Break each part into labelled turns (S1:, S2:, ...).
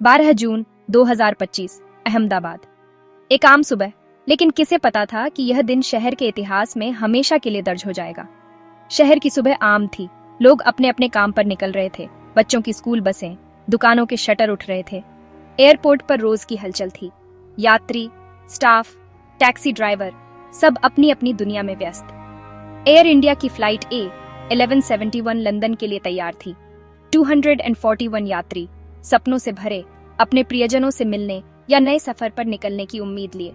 S1: 12 जून 2025 अहमदाबाद। एक आम सुबह, लेकिन किसे पता था कि यह दिन शहर के इतिहास में हमेशा के लिए दर्ज हो जाएगा। शहर की सुबह आम थी। लोग अपने अपने काम पर निकल रहे थे। बच्चों की स्कूल बसें, दुकानों के शटर उठ रहे थे। एयरपोर्ट पर रोज की हलचल थी। यात्री, स्टाफ, टैक्सी ड्राइवर सब अपनी अपनी दुनिया में व्यस्त। एयर इंडिया की फ्लाइट A1171 लंदन के लिए तैयार थी। 241 यात्री सपनों से भरे अपने प्रियजनों से मिलने या नए सफर पर निकलने की उम्मीद लिए।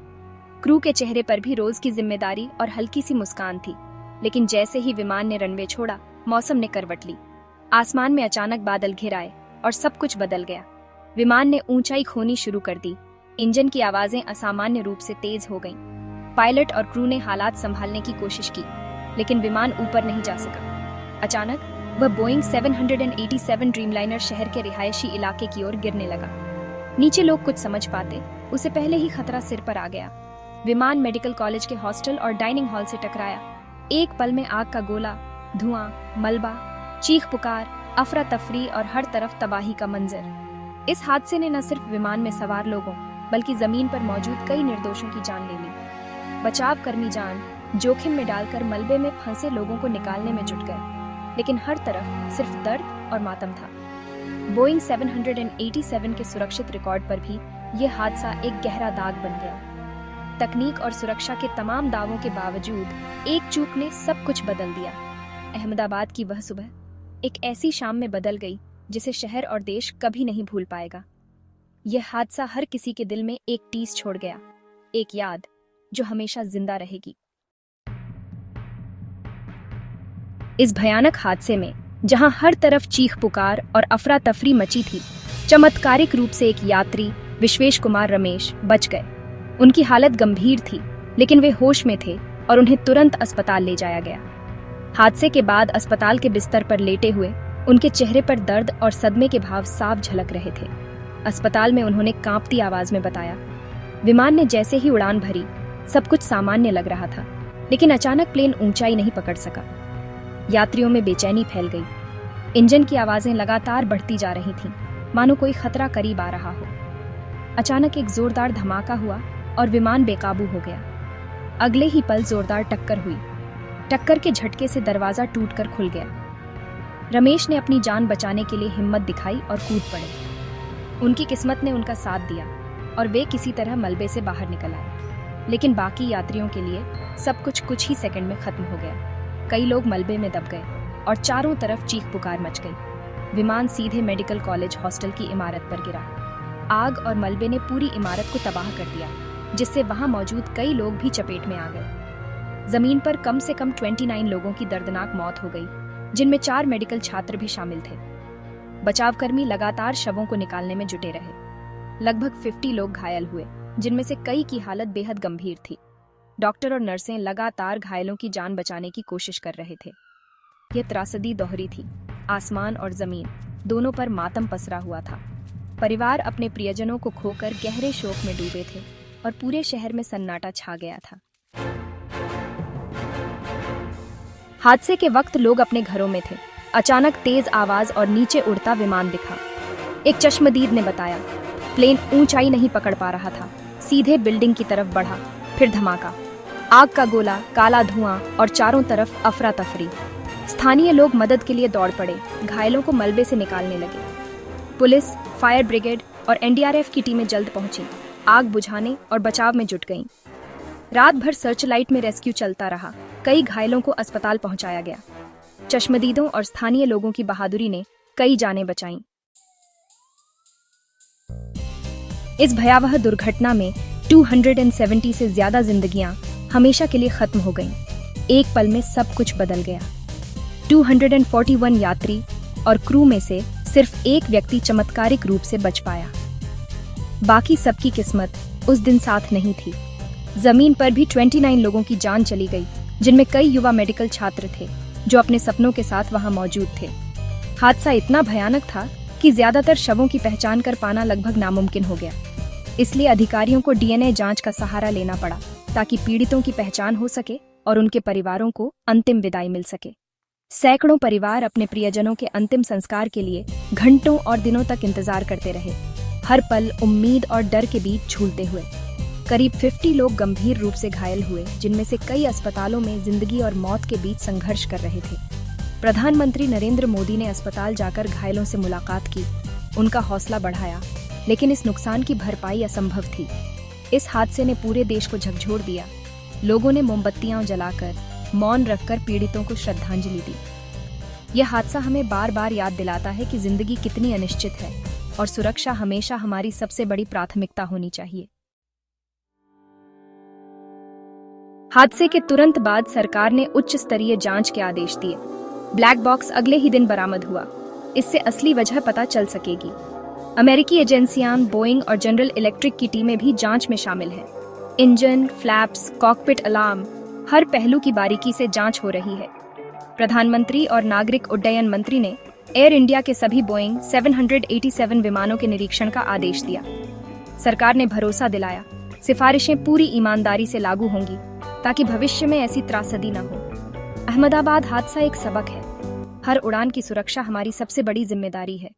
S1: क्रू के चेहरे पर भी रोज की जिम्मेदारी और हल्की सी मुस्कान थी। लेकिन जैसे ही विमान ने रनवे छोड़ा, मौसम ने करवट ली। आसमान में अचानक बादल घिर आए और सब कुछ बदल गया। विमान ने ऊंचाई खोनी शुरू कर दी। इंजन की आवाजें असामान्य रूप से तेज हो गईं। पायलट और क्रू ने हालात संभालने की कोशिश की, लेकिन विमान ऊपर नहीं जा सका। अचानक वह बोइंग 787 ड्रीमलाइनर शहर के रिहायशी इलाके की ओर गिरने लगा। नीचे लोग कुछ समझ पाते उसे पहले ही खतरा सिर पर आ गया। विमान मेडिकल कॉलेज के हॉस्टल और डाइनिंग हॉल से टकराया। एक पल में आग का गोला, धुआं, मलबा, चीख पुकार, अफरा तफरी और हर तरफ तबाही का मंजर। इस हादसे ने न सिर्फ विमान में सवार लोगों बल्कि जमीन पर मौजूद कई निर्दोषों की जान ले ली। बचाव कर्मी जान जोखिम में डालकर मलबे में फंसे लोगों को निकालने में जुट गए, लेकिन हर तरफ सिर्फ दर्द और मातम था। बोइंग 787 के सुरक्षित रिकॉर्ड पर भी यह हादसा एक गहरा दाग बन गया। तकनीक और सुरक्षा के तमाम दावों के बावजूद एक चूक ने सब कुछ बदल दिया। अहमदाबाद की वह सुबह एक ऐसी शाम में बदल गई जिसे शहर और देश कभी नहीं भूल पाएगा। यह हादसा हर किसी के दिल में एक टीस छोड़ गया, एक याद जो हमेशा जिंदा रहेगी। इस भयानक हादसे में जहां हर तरफ चीख पुकार और अफरा तफरी मची थी, चमत्कारिक रूप से एक यात्री विश्वेश कुमार रमेश बच गए। उनकी हालत गंभीर थी, लेकिन वे होश में थे और उन्हें तुरंत अस्पताल ले जाया गया। हादसे के बाद अस्पताल के बिस्तर पर लेटे हुए उनके चेहरे पर दर्द और सदमे के भाव साफ झलक रहे थे। अस्पताल में उन्होंने कांपती आवाज में बताया, विमान ने जैसे ही उड़ान भरी सब कुछ सामान्य लग रहा था, लेकिन अचानक प्लेन ऊंचाई नहीं पकड़ सका। यात्रियों में बेचैनी फैल गई। इंजन की आवाजें लगातार बढ़ती जा रही थीं, मानो कोई खतरा करीब आ रहा हो। अचानक एक जोरदार धमाका हुआ और विमान बेकाबू हो गया। अगले ही पल जोरदार टक्कर हुई। टक्कर के झटके से दरवाजा टूटकर खुल गया। रमेश ने अपनी जान बचाने के लिए हिम्मत दिखाई और कूद पड़े। उनकी किस्मत ने उनका साथ दिया और वे किसी तरह मलबे से बाहर निकल आए। लेकिन बाकी यात्रियों के लिए सब कुछ ही सेकंड में खत्म हो गया। कई लोग मलबे में दब गए और चारों तरफ चीख पुकार मच गई। विमान सीधे मेडिकल कॉलेज हॉस्टल की इमारत पर गिरा। आग और मलबे ने पूरी इमारत को तबाह कर दिया, जिससे वहां मौजूद कई लोग भी चपेट में आ गए। जमीन पर कम से कम 29 लोगों की दर्दनाक मौत हो गई, जिनमें 4 मेडिकल छात्र भी शामिल थे। बचावकर्मी लगातार शवों को निकालने में जुटे रहे। लगभग 50 लोग घायल हुए, जिनमें से कई की हालत बेहद गंभीर थी। डॉक्टर और नर्सें लगातार घायलों की जान बचाने की कोशिश कर रहे थे। यह त्रासदी दोहरी थी। आसमान और जमीन दोनों पर मातम पसरा हुआ था। परिवार अपने प्रियजनों को खोकर गहरे शोक में डूबे थे और पूरे शहर में सन्नाटा छा गया था। हादसे के वक्त लोग अपने घरों में थे। अचानक तेज आवाज और नीचे उड़ता विमान दिखा। एक चश्मदीद ने बताया, प्लेन ऊंचाई नहीं पकड़ पा रहा था, सीधे बिल्डिंग की तरफ बढ़ा। फिर धमाका, आग का गोला, काला धुआं और चारों तरफ अफरा तफरी। स्थानीय लोग मदद के लिए दौड़ पड़े, घायलों को मलबे से निकालने लगे। पुलिस, फायर ब्रिगेड और NDRF की टीमें जल्द पहुंची, आग बुझाने और बचाव में जुट गईं। रात भर सर्च लाइट में रेस्क्यू चलता रहा। कई घायलों को अस्पताल पहुंचाया गया। चश्मदीदों और स्थानीय लोगों की बहादुरी ने कई जानें बचाईं। इस भयावह दुर्घटना में 270 से ज्यादा जिंदगियां हमेशा के लिए खत्म हो गईं। एक पल में सब कुछ बदल गया। 241 यात्री और क्रू में से सिर्फ एक व्यक्ति चमत्कारिक रूप से बच पाया। बाकी सबकी किस्मत उस दिन साथ नहीं थी। जमीन पर भी 29 लोगों की जान चली गई, जिनमें कई युवा मेडिकल छात्र थे जो अपने सपनों के साथ वहां मौजूद थे। हादसा इतना भयानक था कि ज्यादातर शवों की पहचान कर पाना लगभग नामुमकिन हो गया। इसलिए अधिकारियों को DNA जांच का सहारा लेना पड़ा, ताकि पीड़ितों की पहचान हो सके और उनके परिवारों को अंतिम विदाई मिल सके। सैकड़ों परिवार अपने प्रियजनों के अंतिम संस्कार के लिए घंटों और दिनों तक इंतजार करते रहे। हर पल उम्मीद और डर के बीच झूलते हुए। करीब 50 लोग गंभीर रूप से घायल हुए, जिनमें से कई अस्पतालों में जिंदगी और मौत के बीच संघर्ष कर रहे थे। प्रधानमंत्री नरेंद्र मोदी ने अस्पताल जाकर घायलों से मुलाकात की, उनका हौसला बढ़ाया, लेकिन इस नुकसान की भरपाई असंभव थी। इस हादसे ने पूरे देश को झकझोर दिया। लोगों ने मोमबत्तियां जलाकर, मौन रखकर पीड़ितों को श्रद्धांजलि दी। यह हादसा हमें बार बार याद दिलाता है कि जिंदगी कितनी अनिश्चित है और सुरक्षा हमेशा हमारी सबसे बड़ी प्राथमिकता होनी चाहिए। हादसे के तुरंत बाद सरकार ने उच्च स्तरीय जांच के आदेश दिए। ब्लैक बॉक्स अगले ही दिन बरामद हुआ। इससे असली वजह पता चल सकेगी। अमेरिकी एजेंसियां, बोइंग और जनरल इलेक्ट्रिक की टीमें भी जांच में शामिल हैं। इंजन, फ्लैप्स, कॉकपिट अलार्म, हर पहलू की बारीकी से जांच हो रही है। प्रधानमंत्री और नागरिक उड्डयन मंत्री ने एयर इंडिया के सभी बोइंग 787 विमानों के निरीक्षण का आदेश दिया। सरकार ने भरोसा दिलाया, सिफारिशें पूरी ईमानदारी से लागू होंगी ताकि भविष्य में ऐसी त्रासदी न हो। अहमदाबाद हादसा एक सबक है। हर उड़ान की सुरक्षा हमारी सबसे बड़ी जिम्मेदारी है।